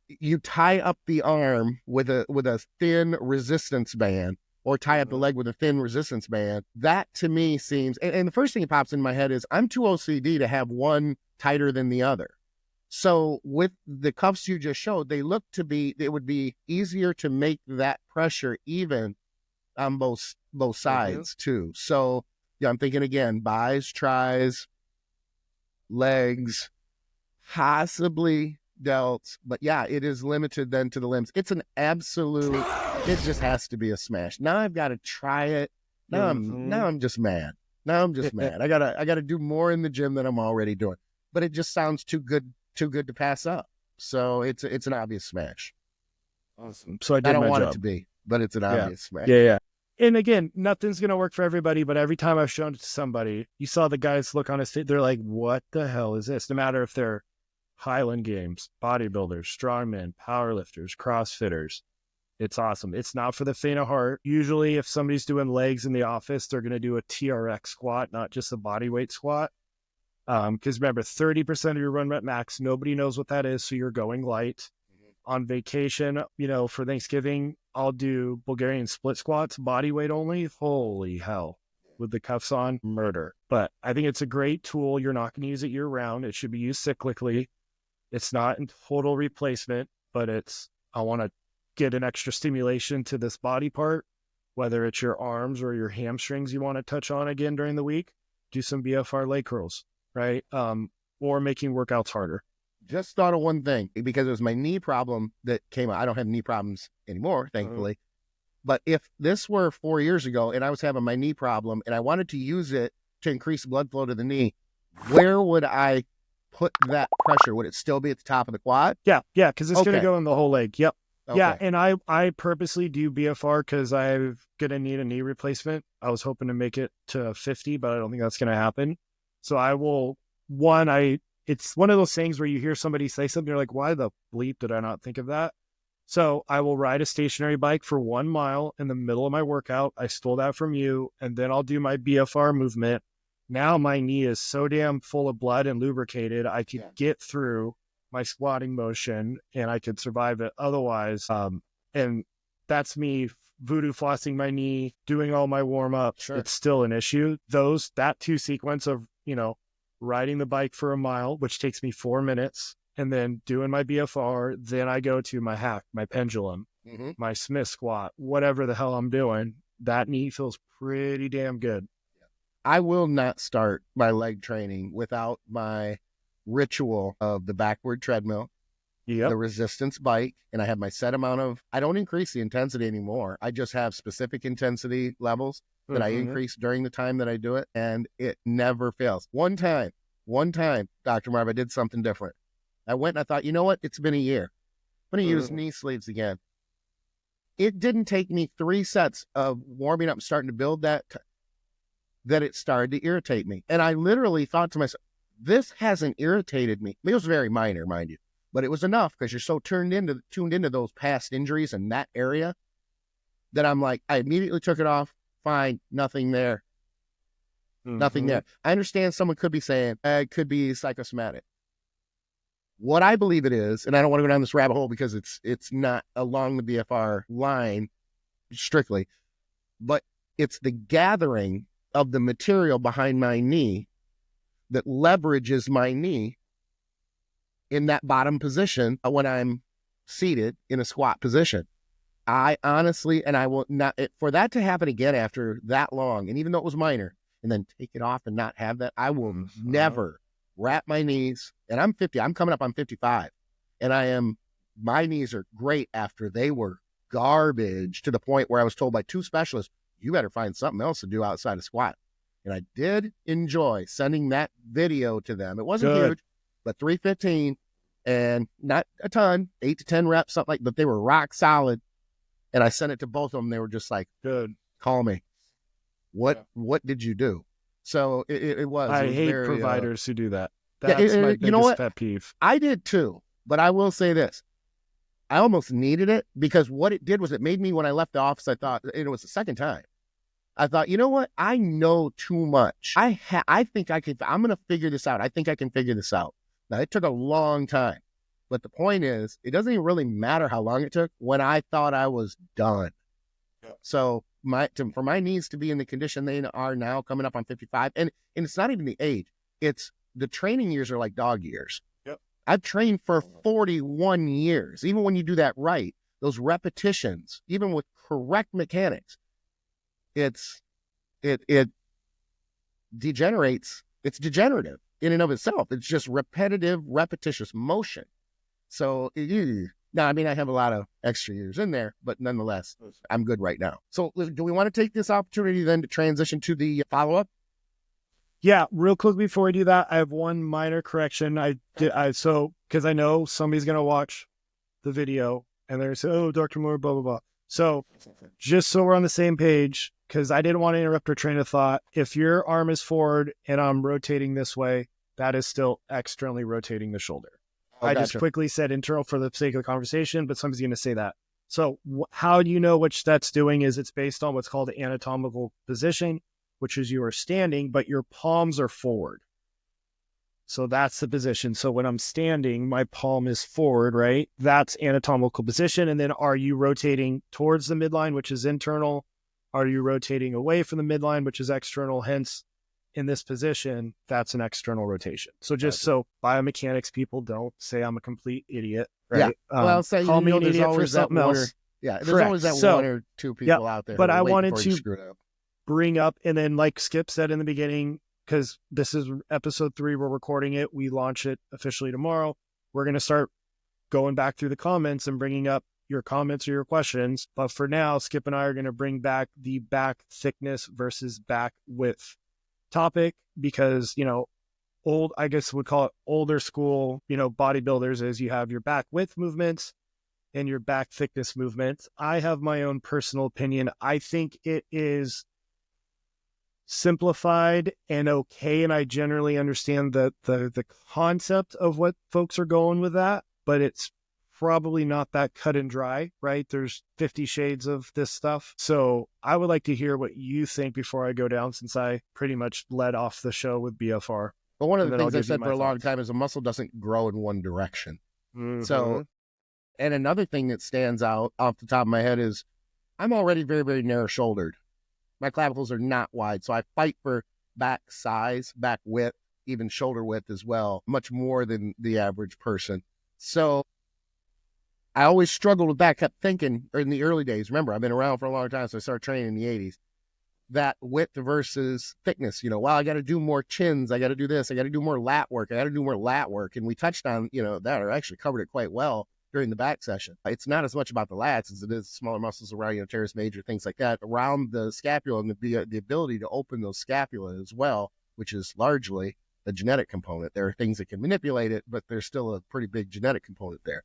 You tie up the arm with a thin resistance band, or tie up the leg with a thin resistance band. That to me seems, and the first thing that pops in my head is I'm too OCD to have one tighter than the other. So with the cuffs you just showed, they look to be, it would be easier to make that pressure even on both sides too. So yeah, I'm thinking again, bis, tris, legs, possibly delts, but yeah, it is limited then to the limbs. It's an absolute, it just has to be a smash. Now I've got to try it. Now I'm just mad. I gotta do more in the gym than I'm already doing. But it just sounds too good to pass up. So it's an obvious smash. Awesome. So I don't want it to be, but it's an obvious smash. Yeah. And again, nothing's going to work for everybody, but every time I've shown it to somebody, you saw the guys look on his face, they're like, what the hell is this? No matter if they're Highland Games, bodybuilders, strongmen, powerlifters, CrossFitters, it's awesome. It's not for the faint of heart. Usually if somebody's doing legs in the office, they're going to do a TRX squat, not just a body weight squat. Because remember, 30% of your run rep max, nobody knows what that is, so you're going light. On vacation, for Thanksgiving, I'll do Bulgarian split squats, body weight only. Holy hell. With the cuffs on, murder. But I think it's a great tool. You're not going to use it year round. It should be used cyclically. It's not in total replacement, but I want to get an extra stimulation to this body part, whether it's your arms or your hamstrings you want to touch on again during the week. Do some BFR leg curls, right? Or making workouts harder. Just thought of one thing, because it was my knee problem that came out. I don't have knee problems anymore, thankfully. But if this were 4 years ago and I was having my knee problem and I wanted to use it to increase blood flow to the knee, where would I put that pressure? Would it still be at the top of the quad? Yeah, because it's going to go in the whole leg. Yep. Okay. Yeah, and I purposely do BFR because I'm going to need a knee replacement. I was hoping to make it to 50, but I don't think that's going to happen. So I will, it's one of those things where you hear somebody say something, you're like, why the bleep did I not think of that? So I will ride a stationary bike for 1 mile in the middle of my workout. I stole that from you. And then I'll do my BFR movement. Now my knee is so damn full of blood and lubricated, I could get through my squatting motion and I could survive it otherwise. And that's me voodoo flossing my knee, doing all my warm-ups. Sure. It's still an issue. That 2 sequence of, riding the bike for 1 mile, which takes me 4 minutes, and then doing my BFR. Then I go to my hack, my pendulum, my Smith squat, whatever the hell I'm doing. That knee feels pretty damn good. I will not start my leg training without my ritual of the backward treadmill, the resistance bike, and I have my set amount of, I don't increase the intensity anymore. I just have specific intensity levels that I increase during the time that I do it, and it never fails. One time, Dr. Marv, I did something different. I went and I thought, you know what? It's been a year. I'm going to use knee sleeves again. It didn't take me 3 sets of warming up and starting to build that it started to irritate me. And I literally thought to myself, this hasn't irritated me. It was very minor, mind you, but it was enough because you're so tuned into those past injuries in that area that I'm like, I immediately took it off. Fine, nothing there. Nothing there. I understand someone could be saying it could be psychosomatic. What I believe it is, and I don't want to go down this rabbit hole because it's not along the BFR line strictly, but it's the gathering of the material behind my knee that leverages my knee in that bottom position when I'm seated in a squat position. I honestly, and I will not, for that to happen again after that long, and even though it was minor, and then take it off and not have that, I will never wrap my knees. And I'm 50, I'm coming up on 55. And my knees are great after they were garbage, to the point where I was told by 2 specialists, you better find something else to do outside of squat. And I did enjoy sending that video to them. It wasn't huge, but 315 and not a ton, 8 to 10 reps, something like, but they were rock solid. And I sent it to both of them. They were just like, good, call me. What did you do? So it was. I hate very, providers who do that. That's my biggest pet peeve. I did too, but I will say this. I almost needed it, because what it did was it made me, when I left the office, I thought, it was the second time, I thought, you know what? I know too much. I think I'm going to figure this out. I think I can figure this out. Now, it took a long time, but the point is, it doesn't even really matter how long it took when I thought I was done. Yeah. So for my knees to be in the condition they are now, coming up on 55, and it's not even the age, it's the training years are like dog years. Yep. I've trained for 41 years. Even when you do that right, those repetitions, even with correct mechanics, it degenerates. It's degenerative in and of itself. It's just repetitive, repetitious motion. So now, I mean, I have a lot of extra years in there, but nonetheless, I'm good right now. So do we want to take this opportunity then to transition to the follow-up? Yeah, real quick before we do that, I have one minor correction. Because I know somebody's going to watch the video and they're going to say, oh, Dr. Moore, blah, blah, blah. So just so we're on the same page, because I didn't want to interrupt your train of thought. If your arm is forward and I'm rotating this way, that is still externally rotating the shoulder. I just quickly said internal for the sake of the conversation, but somebody's going to say that. So how do you know which that's doing is it's based on what's called anatomical position, which is you are standing, but your palms are forward. So that's the position. So when I'm standing, my palm is forward, right? That's anatomical position. And then are you rotating towards the midline, which is internal? Are you rotating away from the midline, which is external? Hence, in this position, that's an external rotation. So just so biomechanics people don't say I'm a complete idiot, right? Yeah. Well, say call me an there's idiot for always that something one else. Yeah, there's always that one or two people out there. But I wanted to to bring up, and then like Skip said in the beginning, because this is episode 3, we're recording it. We launch it officially tomorrow. We're going to start going back through the comments and bringing up your comments or your questions. But for now, Skip and I are going to bring back the back thickness versus back width topic, because, I guess we'd call it older school, bodybuilders, is you have your back width movements and your back thickness movements. I have my own personal opinion. I think it is simplified and okay, and I generally understand the concept of what folks are going with that, but it's probably not that cut and dry, right? There's 50 shades of this stuff. So I would like to hear what you think before I go down, since I pretty much led off the show with BFR. But one of the things I've said for a long time is a muscle doesn't grow in one direction. Mm-hmm. So, and another thing that stands out off the top of my head is I'm already very, very narrow shouldered. My clavicles are not wide. So I fight for back size, back width, even shoulder width as well, much more than the average person. So I always struggled with that, kept thinking in the early days. Remember, I've been around for a long time, so I started training in the 80s. That width versus thickness, I got to do more chins. I got to do this. I got to do more lat work. I got to do more lat work. And we touched on, that, or actually covered it quite well during the back session. It's not as much about the lats as it is smaller muscles around, teres major, things like that, around the scapula, and the ability to open those scapula as well, which is largely a genetic component. There are things that can manipulate it, but there's still a pretty big genetic component there.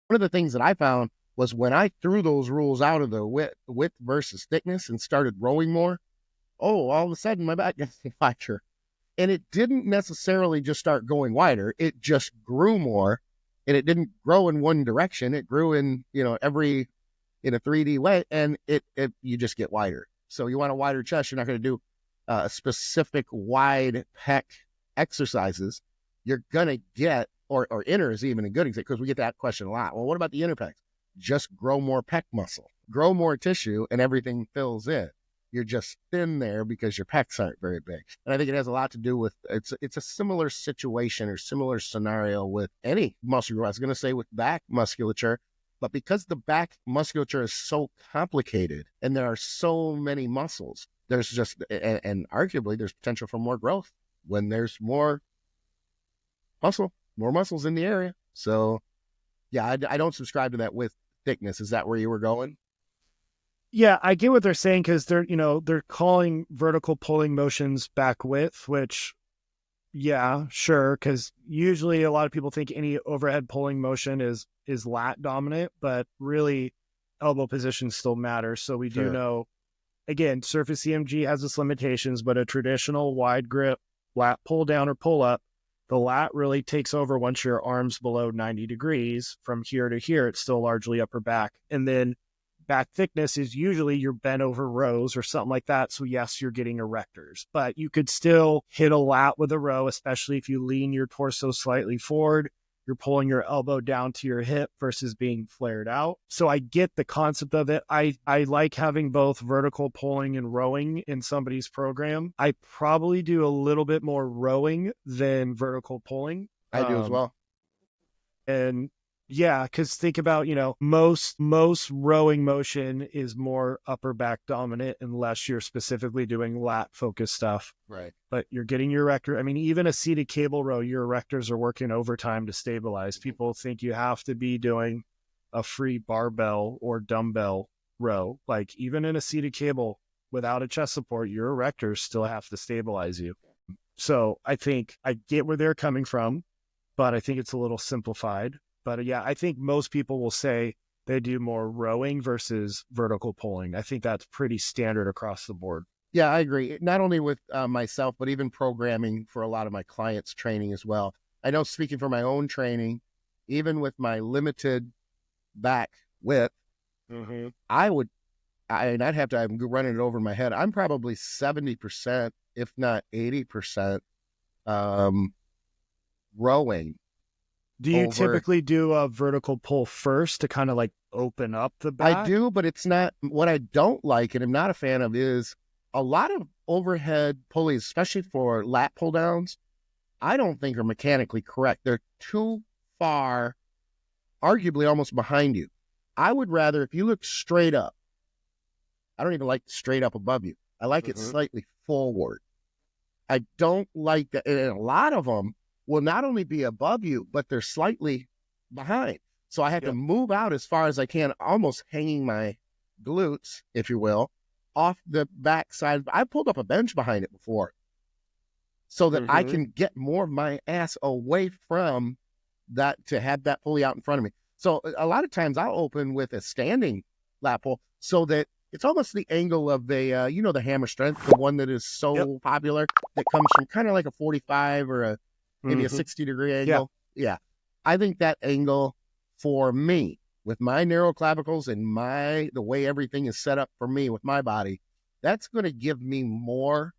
One of the things that I found was when I threw those rules out of the width versus thickness and started rowing more, all of a sudden my back got wider. And it didn't necessarily just start going wider. It just grew more, and it didn't grow in one direction. It grew in, in a 3D way, and you just get wider. So you want a wider chest, you're not going to do specific wide pec exercises, you're going to get, or inner is even a good example, because we get that question a lot. Well, what about the inner pecs? Just grow more pec muscle, grow more tissue, and everything fills in. You're just thin there because your pecs aren't very big. And I think it has a lot to do with, it's a similar situation or similar scenario with any muscle group. I was going to say with back musculature, but because the back musculature is so complicated and there are so many muscles, there's just, and arguably there's potential for more growth when there's more muscles in the area. So yeah, I don't subscribe to that with thickness. Is that where you were going? Yeah, I get what they're saying, because they're calling vertical pulling motions back width, which, yeah, sure, because usually a lot of people think any overhead pulling motion is lat dominant, but really elbow position still matters. So we do know, again, surface EMG has its limitations, but a traditional wide grip lat pull down or pull up, the lat really takes over once your arm's below 90 degrees. From here to here, it's still largely upper back. And then back thickness is usually your bent over rows or something like that. So yes, you're getting erectors, but you could still hit a lat with a row, especially if you lean your torso slightly forward. You're pulling your elbow down to your hip versus being flared out. So I get the concept of it. I like having both vertical pulling and rowing in somebody's program. I probably do a little bit more rowing than vertical pulling. I do as well. And yeah, because think about, most rowing motion is more upper back dominant unless you're specifically doing lat focused stuff. Right. But you're getting your erector. I mean, even a seated cable row, your erectors are working overtime to stabilize. People think you have to be doing a free barbell or dumbbell row. Like even in a seated cable without a chest support, your erectors still have to stabilize you. So I think I get where they're coming from, but I think it's a little simplified. But yeah, I think most people will say they do more rowing versus vertical pulling. I think that's pretty standard across the board. Yeah, I agree. Not only with myself, but even programming for a lot of my clients' training as well. I know, speaking for my own training, even with my limited back width, I'd have to, I'm running it over my head. I'm probably 70%, if not 80%, rowing. Do you typically do a vertical pull first to kind of like open up the back? I do, but it's not what I don't like, and I'm not a fan of, is a lot of overhead pulleys, especially for lat pull downs, I don't think are mechanically correct. They're too far, arguably almost behind you. I would rather, if you look straight up, I don't even like straight up above you. I like it slightly forward. I don't like that. And a lot of them will not only be above you, but they're slightly behind. So I have to move out as far as I can, almost hanging my glutes, if you will, off the back side. I pulled up a bench behind it before so that I can get more of my ass away from that, to have that pulley out in front of me. So a lot of times I'll open with a standing lat pull so that it's almost the angle of the, the hammer strength, the one that is so popular, that comes from kind of like a 45 or maybe a 60-degree angle. Yeah. I think that angle for me, with my narrow clavicles and the way everything is set up for me with my body, that's going to give me more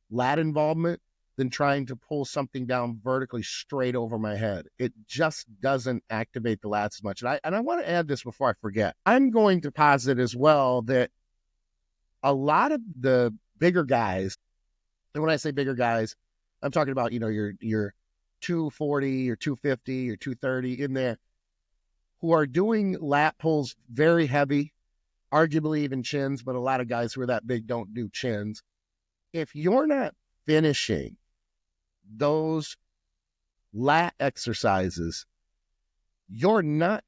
lat involvement than trying to pull something down vertically straight over my head. It just doesn't activate the lats as much. And I want to add this before I forget. I'm going to posit as well that a lot of the bigger guys, and when I say bigger guys, I'm talking about, your 240 or 250 or 230 in there, who are doing lat pulls very heavy, arguably even chins, but a lot of guys who are that big don't do chins. If you're not finishing those lat exercises, you're going to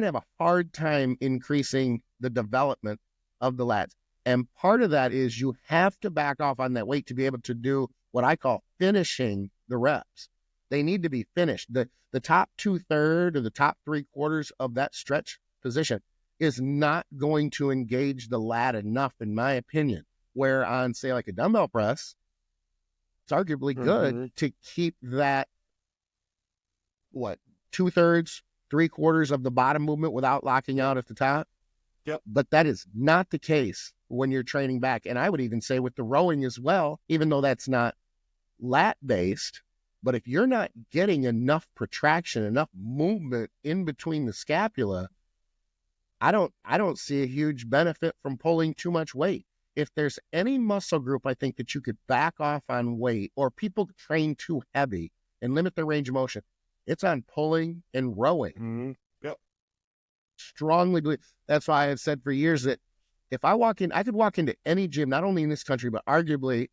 have a hard time increasing the development of the lats. And part of that is you have to back off on that weight to be able to do what I call finishing the reps. They need to be finished. The top 2/3 or the top 3/4 of that stretch position is not going to engage the lat enough, in my opinion, where on, say, like a dumbbell press, it's arguably good to keep that, 2/3, 3/4 of the bottom movement without locking out at the top. Yep. But that is not the case when you're training back. And I would even say with the rowing as well, even though that's not lat based, but if you're not getting enough protraction, enough movement in between the scapula, I don't see a huge benefit from pulling too much weight. If there's any muscle group, I think that you could back off on weight, or people train too heavy and limit their range of motion, it's on pulling and rowing. Mm-hmm. Yep. Strongly believe. That's why I've said for years that if I walk in, I could walk into any gym, not only in this country, but arguably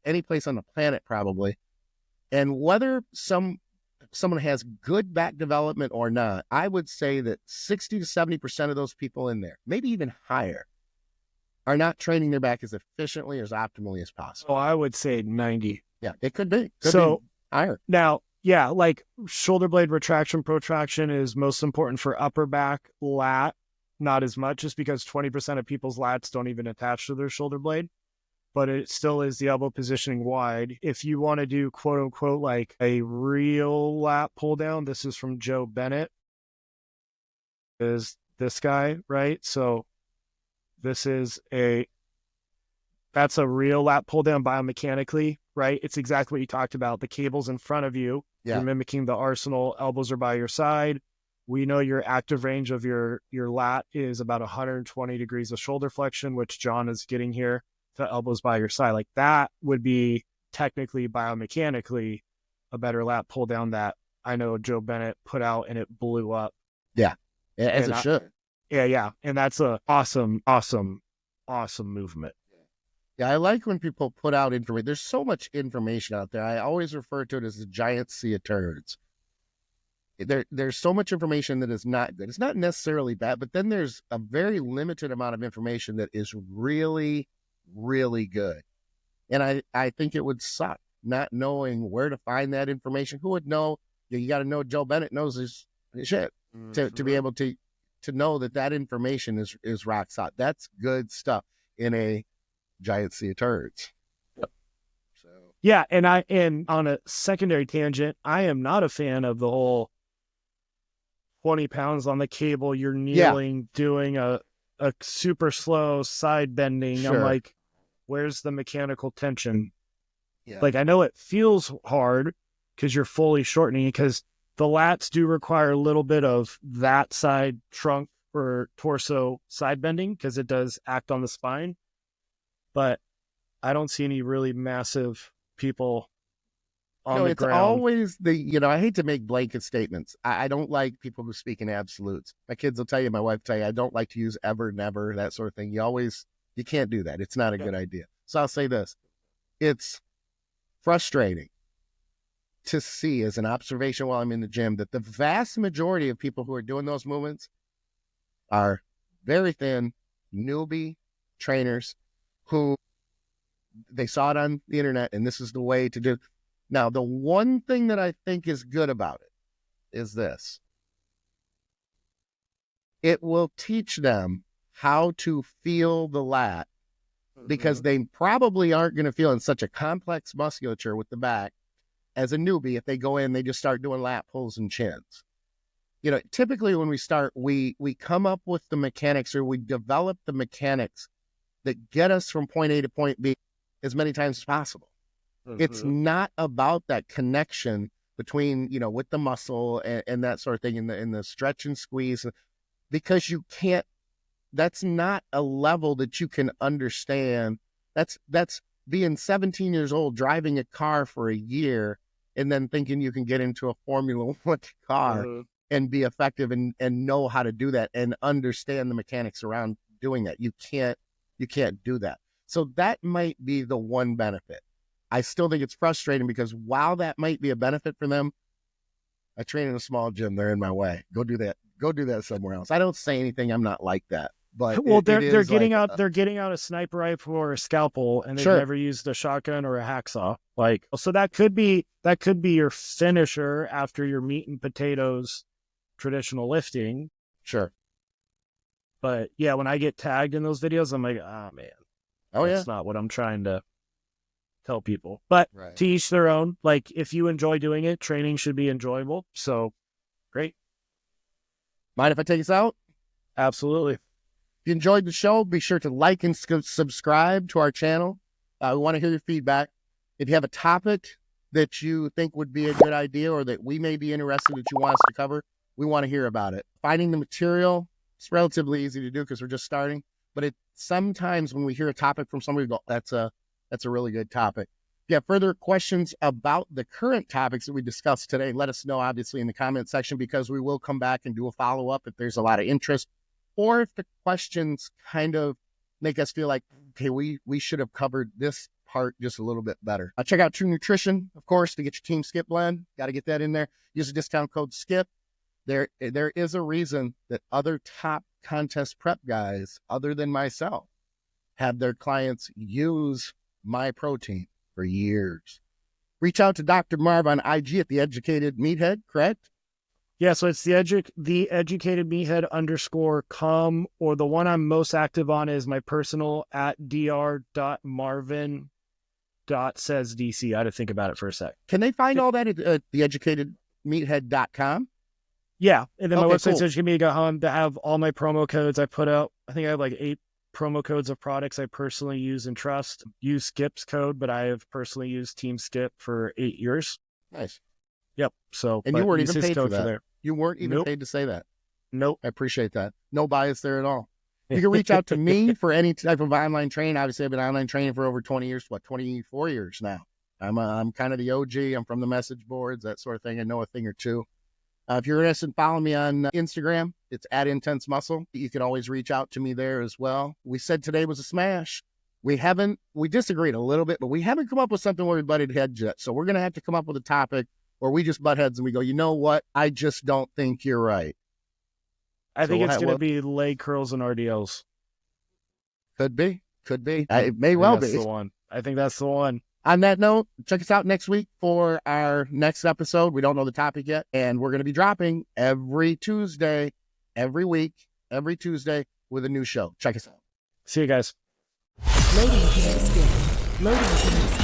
any place on the planet probably. And whether someone has good back development or not, I would say that 60 to 70% of those people in there, maybe even higher, are not training their back as efficiently, as optimally as possible. Oh, I would say 90. Yeah, it could be. Could So be higher. now, yeah, like shoulder blade retraction, protraction is most important for upper back, lat, not as much, just because 20% of people's lats don't even attach to their shoulder blade. But it still is the elbow positioning wide. If you want to do quote unquote like a real lat pull down, this is from Joe Bennett, is this guy, right? So that's a real lat pull down biomechanically, right? It's exactly what you talked about. The cable's in front of you. Yeah. You're mimicking the Arsenal. Elbows are by your side. We know your active range of your lat is about 120 degrees of shoulder flexion, which John is getting here. The elbows by your side, like that would be technically biomechanically a better lat pull down that I know Joe Bennett put out, and it blew up. Yeah, as it should. Yeah. And that's a awesome movement. Yeah, I like when people put out information. There's so much information out there. I always refer to it as a giant sea of turds. There's so much information that is not good. It's not necessarily bad, but then there's a very limited amount of information that is really, really good. And I think it would suck not knowing where to find that information. Who would know? You got to know Joe Bennett knows his shit to be able to know that information is rock solid. That's good stuff in a giant sea of turds. Yep. So yeah, and on a secondary tangent, I am not a fan of the whole 20 pounds on the cable, you're kneeling, doing a super slow side bending. Sure. I'm like, where's the mechanical tension? Yeah. Like, I know it feels hard because you're fully shortening, because the lats do require a little bit of that side trunk or torso side bending because it does act on the spine. But I don't see any really massive people on the ground. It's always I hate to make blanket statements. I don't like people who speak in absolutes. My kids will tell you, my wife will tell you, I don't like to use ever, never, that sort of thing. You can't do that. It's not a good idea. So I'll say this. It's frustrating to see, as an observation while I'm in the gym, that the vast majority of people who are doing those movements are very thin, newbie trainers who they saw it on the internet and this is the way to do. Now, the one thing that I think is good about it is this. It will teach them how to feel the lat, because they probably aren't going to feel in such a complex musculature with the back as a newbie if they go in, they just start doing lat pulls and chins. Typically when we start, we come up with the mechanics, or we develop the mechanics that get us from point A to point B as many times as possible. It's not about that connection between, with the muscle and that sort of thing, in the stretch and squeeze, because you can't, that's not a level that you can understand. That's being 17 years old, driving a car for a year, and then thinking you can get into a Formula One car and be effective and know how to do that and understand the mechanics around doing that. You can't do that. So that might be the one benefit. I still think it's frustrating, because while that might be a benefit for them, I train in a small gym. They're in my way. Go do that. Go do that somewhere else. I don't say anything. I'm not like that. But they're getting out a sniper rifle or a scalpel, and they've never used a shotgun or a hacksaw. Like, so that could be your finisher after your meat and potatoes traditional lifting. Sure. But yeah, when I get tagged in those videos, I'm like, man. That's not what I'm trying to tell people. But to each their own. Like, if you enjoy doing it, training should be enjoyable. So great. Mind if I take us out? Absolutely. If you enjoyed the show, be sure to like and subscribe to our channel. We want to hear your feedback. If you have a topic that you think would be a good idea or that we may be interested that you want us to cover, we want to hear about it. Finding the material, it's relatively easy to do because we're just starting, but sometimes when we hear a topic from somebody, we go, that's a really good topic. If you have further questions about the current topics that we discussed today, let us know, obviously, in the comment section, because we will come back and do a follow-up if there's a lot of interest, or if the questions kind of make us feel like, okay, we should have covered this part just a little bit better. Check out True Nutrition, of course, to get your Team Skip blend. Got to get that in there. Use the discount code SKIP. There is a reason that other top contest prep guys, other than myself, have their clients use my protein for years. Reach out to Dr. Marv on IG at The Educated Meathead, correct? Yeah, so it's the Educated Meathead _com, or the one I'm most active on is my personal at dr.marvin.saysdc. I had to think about it for a sec. Can they find all that at theeducatedmeathead.com? Yeah, and then my Okay, website's cool. educatemeathead.com to have all my promo codes. I put out, I think I have like 8 promo codes of products I personally use and trust. Use Skip's code, but I have personally used Team Skip for 8 years. Nice. Yep. So, And you but weren't use even his paid for code that. there. You weren't even Nope. paid to say that. Nope. I appreciate that. No bias there at all. You can reach out to me for any type of online training. Obviously, I've been online training for over 20 years, 24 years now. I'm kind of the OG. I'm from the message boards, that sort of thing. I know a thing or two. If you're interested in following me on Instagram, it's at Intense Muscle. You can always reach out to me there as well. We said today was a smash. We disagreed a little bit, but we haven't come up with something where we butted heads yet. So we're going to have to come up with a topic where we just butt heads and we go, you know what? I just don't think you're right. I think So it's what- going to be leg curls and RDLs. Could be. It may well That's be. the one. I think that's the one. On that note, check us out next week for our next episode. We don't know the topic yet, and we're going to be dropping every Tuesday, every week, every Tuesday with a new show. Check us out. See you guys. Loading team skip. Loading team skip.